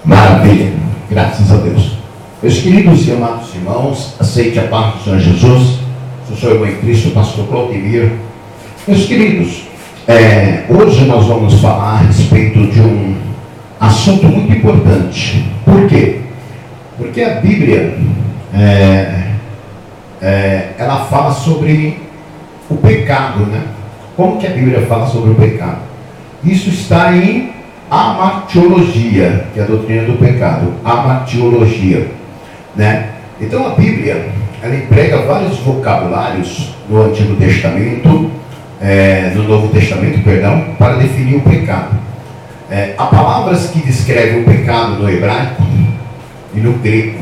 Maravilha, graças a Deus. Meus queridos e amados irmãos, aceite a paz do Senhor Jesus. Eu sou o irmão em Cristo, pastor Claudemir. Meus queridos, hoje nós vamos falar a respeito de um assunto muito importante. Por quê? Porque a Bíblia, ela fala sobre o pecado, né? Como que a Bíblia fala sobre o pecado? Isso está em amartiologia, que é a doutrina do pecado, amartiologia, né? Então a Bíblia, ela emprega vários vocabulários no Antigo Testamento, no Novo Testamento, perdão, para definir o pecado. Há palavras que descrevem o pecado no hebraico e no grego.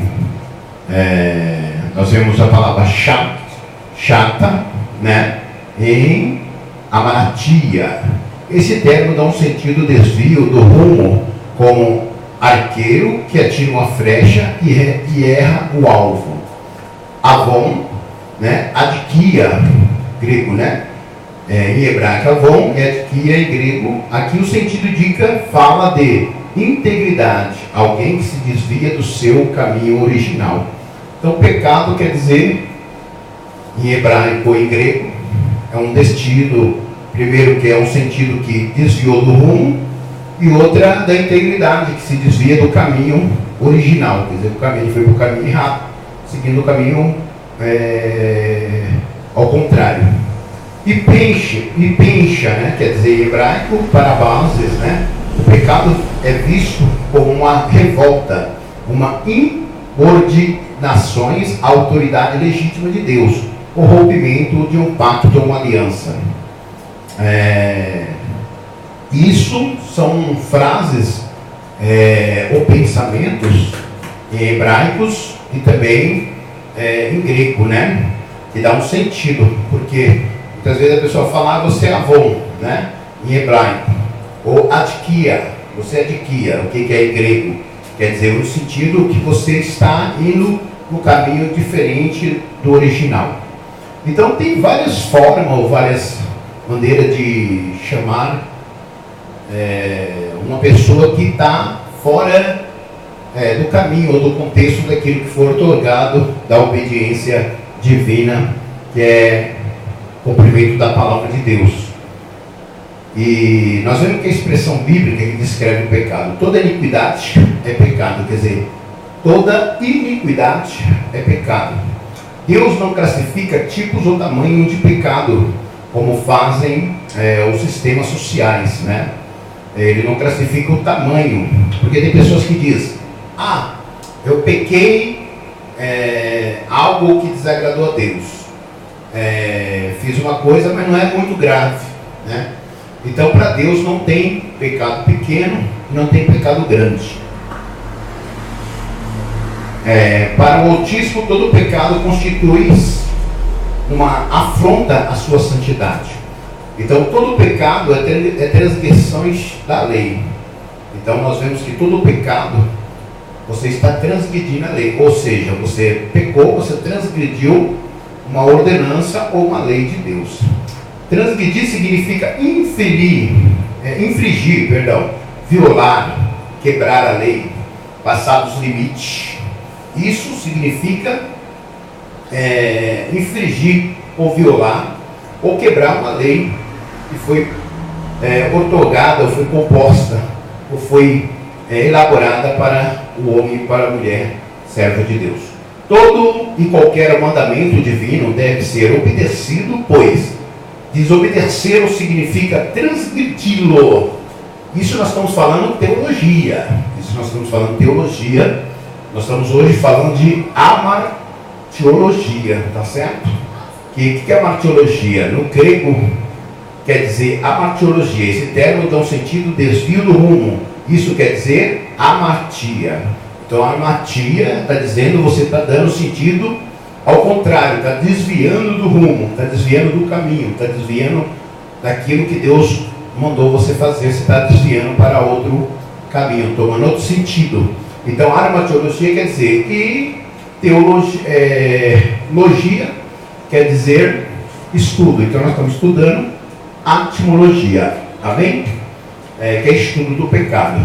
Nós vemos a palavra chata, né? Em amaratia. Esse termo dá um sentido desvio do rumo, como arqueiro que atira uma flecha e erra o alvo. Avon, né? Adkia, grego, né? Em hebraico, avon e adkia em grego. Aqui o sentido indica, fala de integridade, alguém que se desvia do seu caminho original. Então, pecado quer dizer, em hebraico ou em grego, é um destino, primeiro que é um sentido que desviou do rumo, e outra da integridade, que se desvia do caminho original, quer dizer, o caminho foi para o caminho errado, seguindo o caminho ao contrário. E pencha, né, quer dizer em hebraico, para bases, né? O pecado é visto como uma revolta, uma insubordinações à autoridade legítima de Deus, o rompimento de um pacto ou uma aliança. Isso são frases ou pensamentos em hebraicos e também em grego, né? Que dá um sentido, porque muitas vezes a pessoa fala, você é avon, né? Em hebraico, ou adkia, você adkia, o que é em grego? Quer dizer, no sentido que você está indo no caminho diferente do original. Então tem várias formas ou várias maneiras de chamar uma pessoa que está fora do caminho ou do contexto daquilo que for otorgado da obediência divina, que é o cumprimento da palavra de Deus. E nós vemos que a expressão bíblica que descreve o pecado, toda iniquidade é pecado, quer dizer, toda iniquidade é pecado. Deus não classifica tipos ou tamanho de pecado, como fazem os sistemas sociais, né? Ele não classifica o tamanho, porque tem pessoas que dizem, eu pequei algo que desagradou a Deus, fiz uma coisa, mas não é muito grave, né? Então para Deus não tem pecado pequeno, não tem pecado grande. Para o Altíssimo, todo pecado constitui uma afronta à sua santidade. Então todo pecado é transgressões da lei. Então nós vemos que todo pecado, você está transgredindo a lei. Ou seja, você pecou, você transgrediu uma ordenança ou uma lei de Deus. Transgredir significa infringir, violar, quebrar a lei, passar dos limites. Isso significa infringir ou violar ou quebrar uma lei que foi otorgada, ou foi composta, ou foi elaborada para o homem e para a mulher, serva de Deus. Todo e qualquer mandamento divino deve ser obedecido, pois desobedecê-lo significa transgredi-lo. Isso nós estamos falando teologia. Nós estamos hoje falando de amartiologia, tá certo? O que é amartiologia? No grego quer dizer amartiologia. Esse termo dá um sentido desvio do rumo. Isso quer dizer amartia. Então a amartia está dizendo, você está dando sentido ao contrário, está desviando do rumo, está desviando do caminho, está desviando daquilo que Deus mandou você fazer, você está desviando para outro caminho, tomando outro sentido. Então amartiologia quer dizer, e logia quer dizer estudo. Então nós estamos estudando atimologia, amém? Que é estudo do pecado.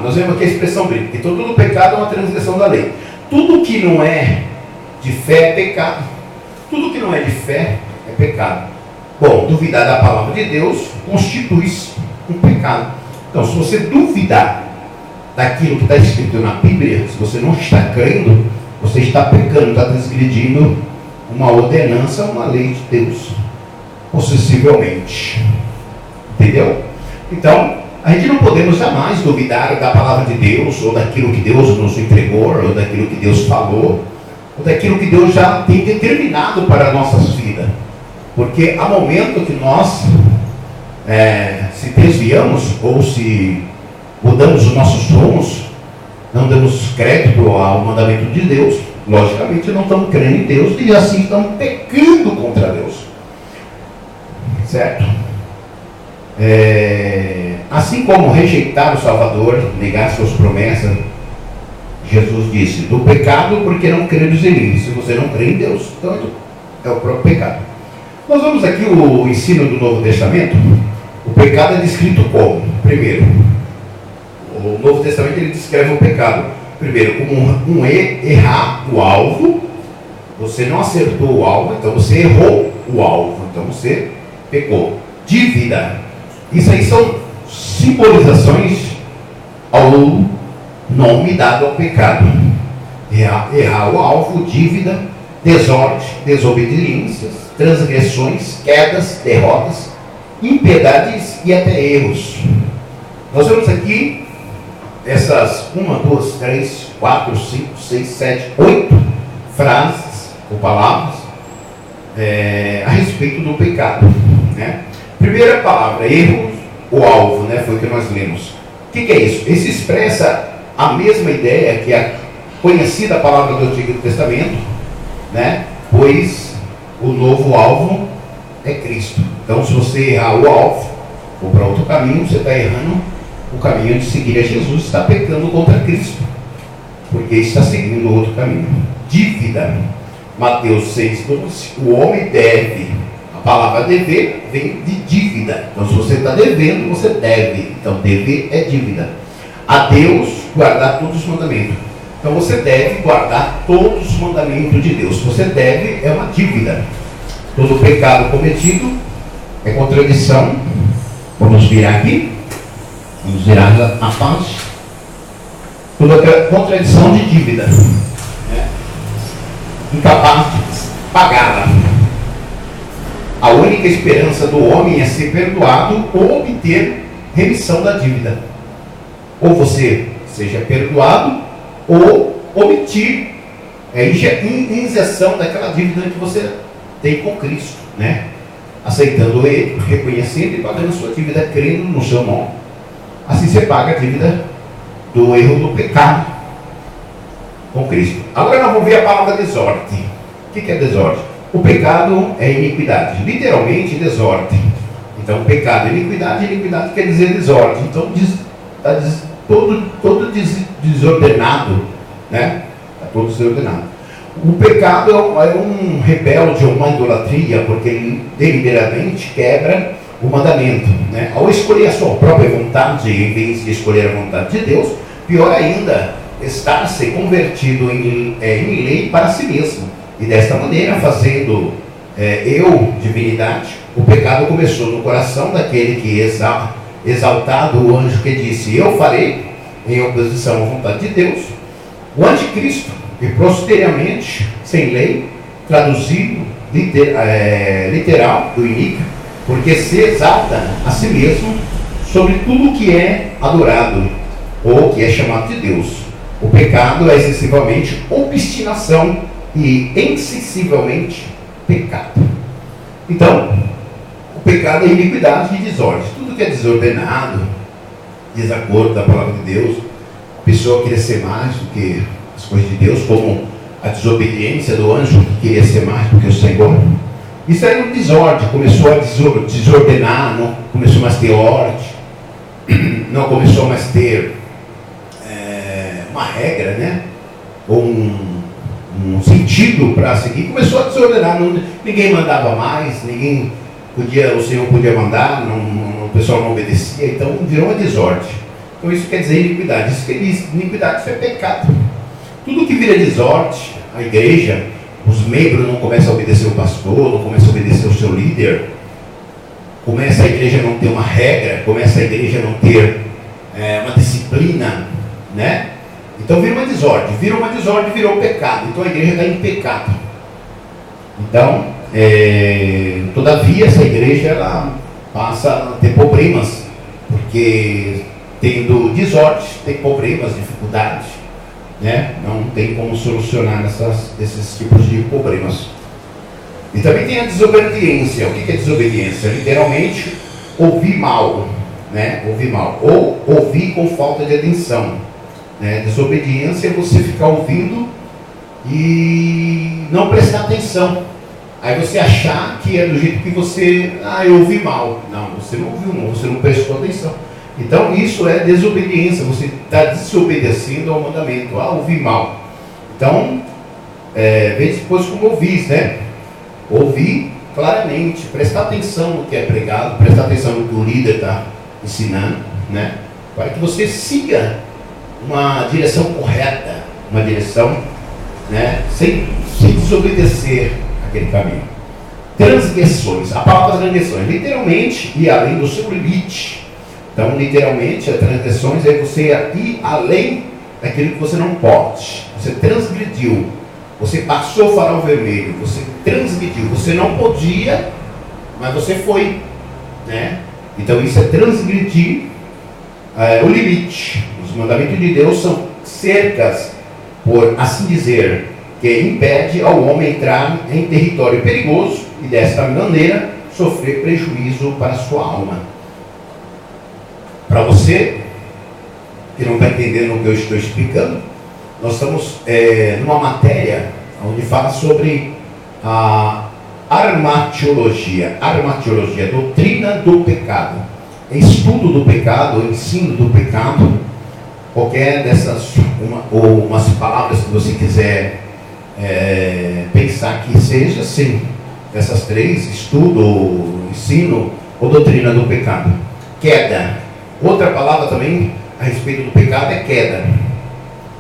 nós vemos aqui a expressão bíblica. Então, todo pecado é uma transgressão da lei. Tudo que não é de fé é pecado. Tudo que não é de fé é pecado. Bom, duvidar da palavra de Deus constitui-se um pecado. Então, se você duvidar daquilo que está escrito na Bíblia, se você não está crendo, você está pecando, está transgredindo uma ordenança, uma lei de Deus, possessivelmente. Entendeu? Então, a gente não podemos jamais duvidar da palavra de Deus, ou daquilo que Deus nos entregou, ou daquilo que Deus falou, ou daquilo que Deus já tem determinado para as nossas vidas. Porque há momento que nós se desviamos, ou se mudamos os nossos rumos, não damos crédito ao mandamento de Deus, logicamente não estamos crendo em Deus, e assim estamos pecando contra Deus. Certo? Assim como rejeitar o Salvador, negar suas promessas, Jesus disse, do pecado porque não credes em mim. Se você não crê em Deus, então é o próprio pecado. Nós vamos aqui o ensino do Novo Testamento. O pecado é descrito como? Primeiro, o Novo Testamento ele descreve o pecado primeiro como errar o alvo. Você não acertou o alvo, então você errou o alvo, então você pecou. Dívida, isso aí são simbolizações ao nome dado ao pecado. Errar o alvo, dívida, desordem, desobediências, transgressões, quedas, derrotas, impiedades e até erros. Nós vemos aqui essas 1, 2, 3, 4, 5, 6, 7, 8 frases ou palavras a respeito do pecado, né? Primeira palavra, erro, o alvo, né? Foi o que nós lemos. O que é isso? Isso expressa a mesma ideia que a conhecida palavra do Antigo Testamento, né? Pois o novo alvo é Cristo. Então, se você errar o alvo ou para outro caminho, você está errando o caminho de seguir a Jesus, está pecando contra Cristo, porque está seguindo outro caminho. Dívida, Mateus 6,12, o homem deve. A palavra dever vem de dívida. Então, se você está devendo, você deve. Então, dever é dívida. A Deus, guardar todos os mandamentos. Então, você deve guardar todos os mandamentos de Deus. Você deve, é uma dívida. Todo pecado cometido é contradição. Vamos virar aqui. Vamos virar na parte. Toda contradição de dívida. Incapaz de pagá-la. A única esperança do homem é ser perdoado ou obter remissão da dívida. Ou você seja perdoado ou omitir injeção daquela dívida que você tem com Cristo, né? Aceitando Ele, reconhecendo e pagando a sua dívida, crendo no seu nome. Assim você paga a dívida do erro do pecado com Cristo. Agora nós vamos ver a palavra desordem. O que é desordem? O pecado é iniquidade, literalmente desordem. Então pecado é iniquidade, iniquidade quer dizer desordem. Então está todo desordenado, né? Está todo desordenado. O pecado é um rebelde, uma idolatria, porque ele deliberadamente quebra o mandamento, né? Ao escolher a sua própria vontade, em vez de escolher a vontade de Deus, pior ainda, está se convertido em lei para si mesmo. E desta maneira, fazendo divindade, o pecado começou no coração daquele que exaltado o anjo que disse, eu farei, em oposição à vontade de Deus, o anticristo, e posteriormente, sem lei, traduzido literal do iníquo, porque se exalta a si mesmo sobre tudo que é adorado, ou que é chamado de Deus. O pecado é excessivamente obstinação e insensivelmente pecado. Então, o pecado é iniquidade e desordem. Tudo que é desordenado, desacordo da palavra de Deus, a pessoa queria ser mais do que as coisas de Deus, como a desobediência do anjo que queria ser mais do que o Senhor. Isso era um desordem, começou a desordenar, não começou mais a ter ordem, não começou mais a ter uma regra, né? Ou um sentido para seguir, começou a desordenar, ninguém mandava mais, o Senhor podia mandar, o pessoal não obedecia, então virou uma desordem. Então isso quer dizer iniquidade. Isso que ele diz, iniquidade, isso é pecado. Tudo que vira desordem, a igreja, os membros não começam a obedecer o pastor, não começam a obedecer o seu líder, começa a igreja a não ter uma regra, começa a igreja a não ter uma disciplina, né? Então vira uma desordem, virou pecado. Então a igreja está em pecado. Então, todavia essa igreja ela passa a ter problemas, porque tendo desordem, tem problemas, dificuldades, né? Não tem como solucionar esses tipos de problemas. E também tem a desobediência. O que é desobediência? Literalmente, ouvir mal, né? Ouvir mal, ou ouvir com falta de atenção, né? Desobediência é você ficar ouvindo e não prestar atenção. Aí você achar que é do jeito que você, eu ouvi mal. Não, você não ouviu mal, você não prestou atenção. Então isso é desobediência, você está desobedecendo ao mandamento, ouvir mal. Então, veja depois como ouvis, né? Ouvir claramente, prestar atenção no que é pregado, prestar atenção no que o líder está ensinando, né? Para que você siga uma direção correta, uma direção, né? Sem desobedecer aquele caminho. Transgressões, a palavra transgressões, literalmente ir além do seu limite. Então, literalmente, as transgressões é você ir além daquilo que você não pode. Você transgrediu, você passou o farol vermelho, você transgrediu, você não podia, mas você foi, né? Então isso é transgredir o limite. Os mandamentos de Deus são cercas, por assim dizer, que impede ao homem entrar em território perigoso e desta maneira sofrer prejuízo para a sua alma. Para você que não está entendendo o que eu estou explicando, nós estamos numa matéria onde fala sobre a armatiologia, doutrina do pecado, estudo do pecado, ensino do pecado, qualquer dessas, umas palavras que você quiser pensar que seja assim, essas três, estudo, ensino ou doutrina do pecado. Queda, outra palavra também a respeito do pecado é queda.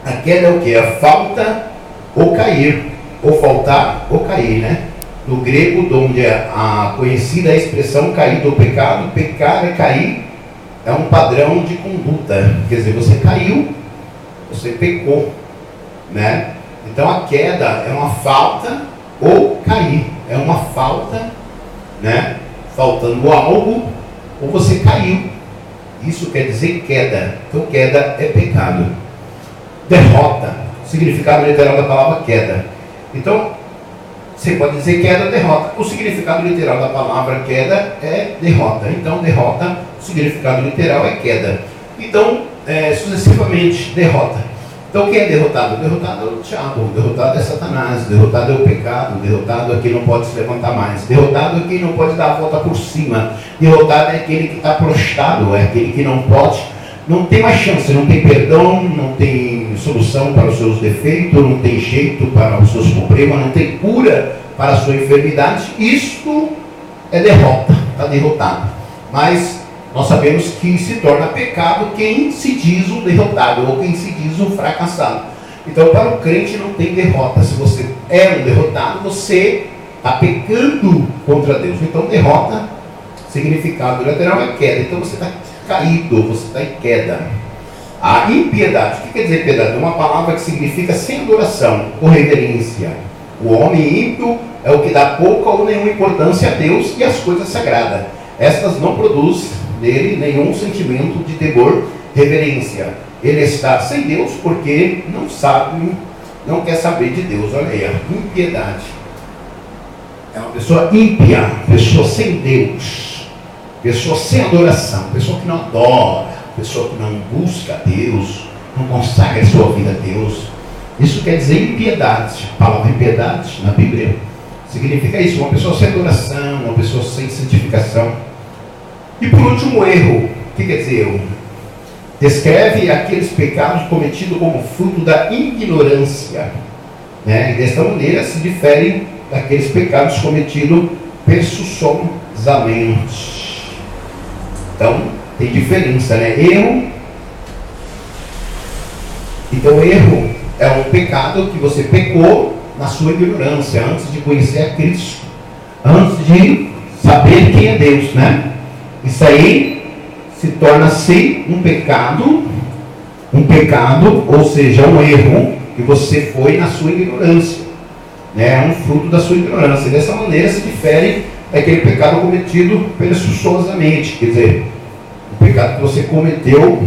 A queda é o que? A falta ou cair, ou faltar ou cair, né? No grego, onde é a conhecida expressão cair do pecado, pecar é cair, é um padrão de conduta, quer dizer, você caiu, você pecou, né? Então a queda é uma falta ou cair, é uma falta, né? Faltando algo, ou você caiu, isso quer dizer queda. Então queda é pecado. Derrota, significado literal da palavra queda. Então, você pode dizer queda, derrota. O significado literal da palavra queda é derrota. Então, derrota, o significado literal é queda. Então, sucessivamente, derrota. Então, quem é derrotado? Derrotado é o diabo, derrotado é Satanás, derrotado é o pecado, derrotado é quem não pode se levantar mais, derrotado é quem não pode dar a volta por cima, derrotado é aquele que está prostrado, é aquele que não pode, não tem mais chance, não tem perdão, não tem solução para os seus defeitos, não tem jeito para os seus problemas, não tem cura para a sua enfermidade. Isto é derrota, está derrotado. Mas nós sabemos que se torna pecado quem se diz um derrotado ou quem se diz um fracassado. Então, para o crente não tem derrota. Se você é um derrotado, você está pecando contra Deus. Então, derrota, significado literal é queda. Então, você está caído, você está em queda. A impiedade, o que quer dizer impiedade? É uma palavra que significa sem adoração ou reverência. O homem ímpio é o que dá pouca ou nenhuma importância a Deus e às coisas sagradas. Estas não produzem nele nenhum sentimento de temor, reverência. Ele está sem Deus porque não sabe, não quer saber de Deus. Olha aí, a impiedade. É uma pessoa ímpia, pessoa sem Deus, pessoa sem adoração, pessoa que não adora, pessoa que não busca a Deus, não consagra a sua vida a Deus. Isso quer dizer impiedade. A palavra impiedade na Bíblia significa isso, uma pessoa sem adoração, uma pessoa sem santificação. E por último, erro. O que quer dizer erro? Descreve aqueles pecados cometidos como fruto da ignorância, né? E desta maneira se diferem daqueles pecados cometidos persuasamente. Então, tem diferença, né? Erro Então, erro é um pecado que você pecou na sua ignorância, antes de conhecer a Cristo, antes de saber quem é Deus, né? Isso aí se torna-se um pecado, ou seja, um erro que você foi na sua ignorância, né? É um fruto da sua ignorância. Dessa maneira se difere daquele pecado cometido presunçosamente, quer dizer, o pecado que você cometeu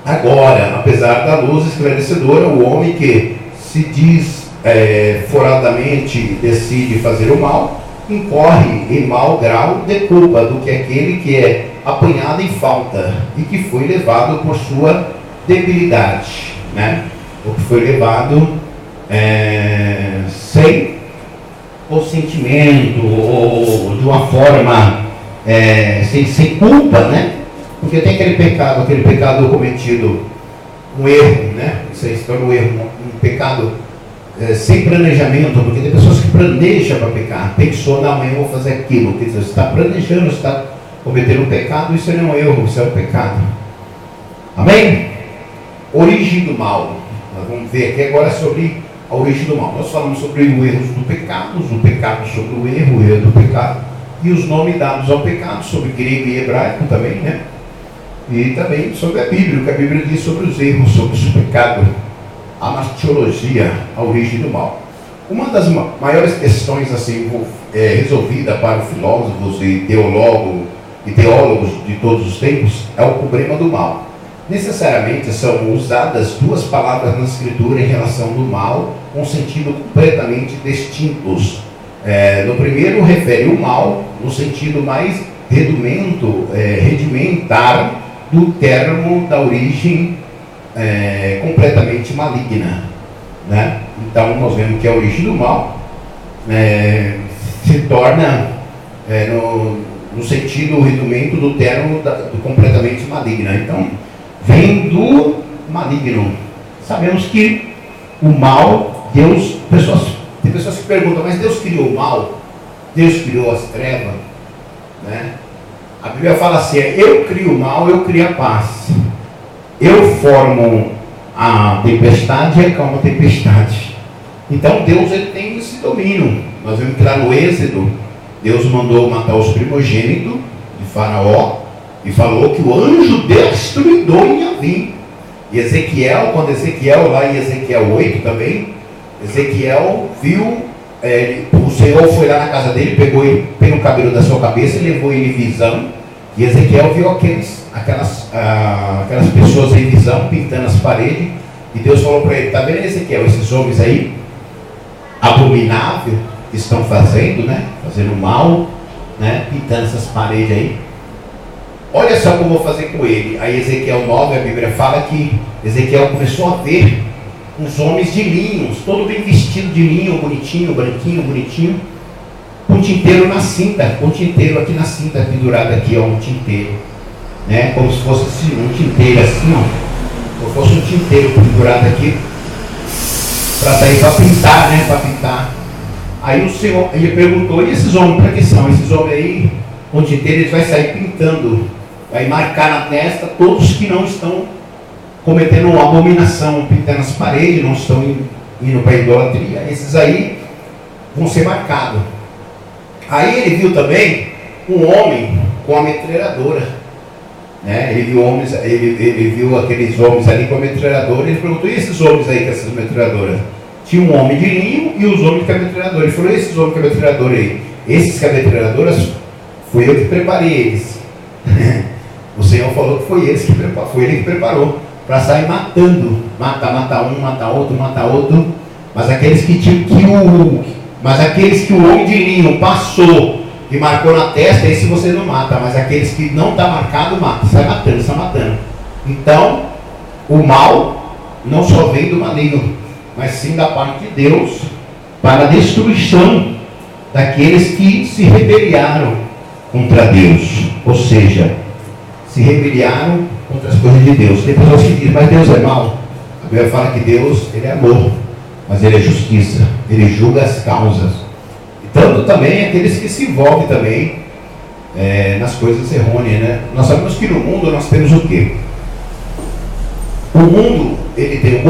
agora, apesar da luz esclarecedora. O homem que se diz foradamente decide fazer o mal, incorre em mau grau de culpa do que aquele que é apanhado em falta e que foi levado por sua debilidade, né? O que foi levado sem consentimento ou de uma forma sem culpa, né? Porque tem aquele pecado cometido, um erro, né? Isso aí se torna um erro, um pecado sem planejamento, porque tem pessoas que planejam para pecar, pensou, não, amanhã eu vou fazer aquilo, quer dizer, você está planejando, você está cometendo um pecado, isso não é um erro, isso é um pecado. Amém? Origem do mal. Nós vamos ver aqui agora sobre a origem do mal. Nós falamos sobre o erro do pecado, o pecado sobre o erro do pecado, e os nomes dados ao pecado, sobre grego e hebraico também, né? E também sobre a Bíblia, o que a Bíblia diz sobre os erros, sobre o pecado, a martiologia, a origem do mal. Uma das maiores questões assim resolvida para os filósofos e teólogos de todos os tempos é o problema do mal. Necessariamente são usadas duas palavras na Escritura em relação do mal, com sentido completamente distintos. No primeiro refere o mal no sentido mais rudimentar do termo da origem completamente maligna, né? Então nós vemos que a origem do mal se torna no sentido rudimento do termo do completamente maligna. Então vem do maligno. Sabemos que o mal, Deus, tem pessoas que perguntam, mas Deus criou o mal? Deus criou as trevas, né? A Bíblia fala assim, eu crio o mal, eu crio a paz. Eu formo a tempestade e acalmo a tempestade. Então Deus ele tem esse domínio. Nós vemos que lá no Êxodo, Deus mandou matar os primogênitos de Faraó e falou que o anjo destruidor ia vir. E Ezequiel, quando Ezequiel, lá em Ezequiel 8 também, Ezequiel viu, o Senhor foi lá na casa dele, pegou o cabelo da sua cabeça e levou ele em visão. E Ezequiel viu aquelas pessoas em visão, pintando as paredes. E Deus falou para ele, está vendo Ezequiel, esses homens aí, abominável, que estão fazendo, né? Fazendo mal, né? Pintando essas paredes aí. Olha só o que eu vou fazer com ele. Aí Ezequiel 9, a Bíblia fala que Ezequiel começou a ver uns homens de linhos, todo bem vestido de linho, bonitinho, branquinho, bonitinho, com tinteiro na cinta, com tinteiro aqui na cinta, pendurado aqui, ó, um tinteiro, né? Como se fosse assim, um tinteiro assim, ó, como se fosse um tinteiro pendurado aqui, para sair para pintar, né? Para pintar. Aí o Senhor, ele perguntou, e esses homens, para que são? Esses homens aí, com tinteiro, eles vão sair pintando, vai marcar na testa todos que não estão cometendo uma abominação, pintando as paredes, não estão indo para a idolatria. Esses aí vão ser marcados. Aí ele viu também um homem com a metralhadora, né? Ele viu aqueles homens ali com a metralhadora. Ele perguntou, e esses homens aí com essas metralhadoras? Tinha um homem de linho e os homens com a metralhadora. Ele falou, e esses homens com a metralhadora aí? Esses com a metralhadora, fui eu que preparei eles. O Senhor falou que foi ele que preparou para sair matando, matar um, matar outro, mas aqueles que o homem de linho passou e marcou na testa, esse você não mata, mas aqueles que não está marcado, mata, sai matando. Então, o mal não só vem do maligno, mas sim da parte de Deus, para a destruição daqueles que se rebelaram contra Deus, ou seja, se rebelaram contra as coisas de Deus. Tem pessoas que dizem, mas Deus é mau. A Bíblia fala que Deus, ele é amor, mas ele é justiça, ele julga as causas. E tanto também aqueles que se envolvem também nas coisas errôneas, né? Nós sabemos que no mundo nós temos o quê? O mundo, ele tem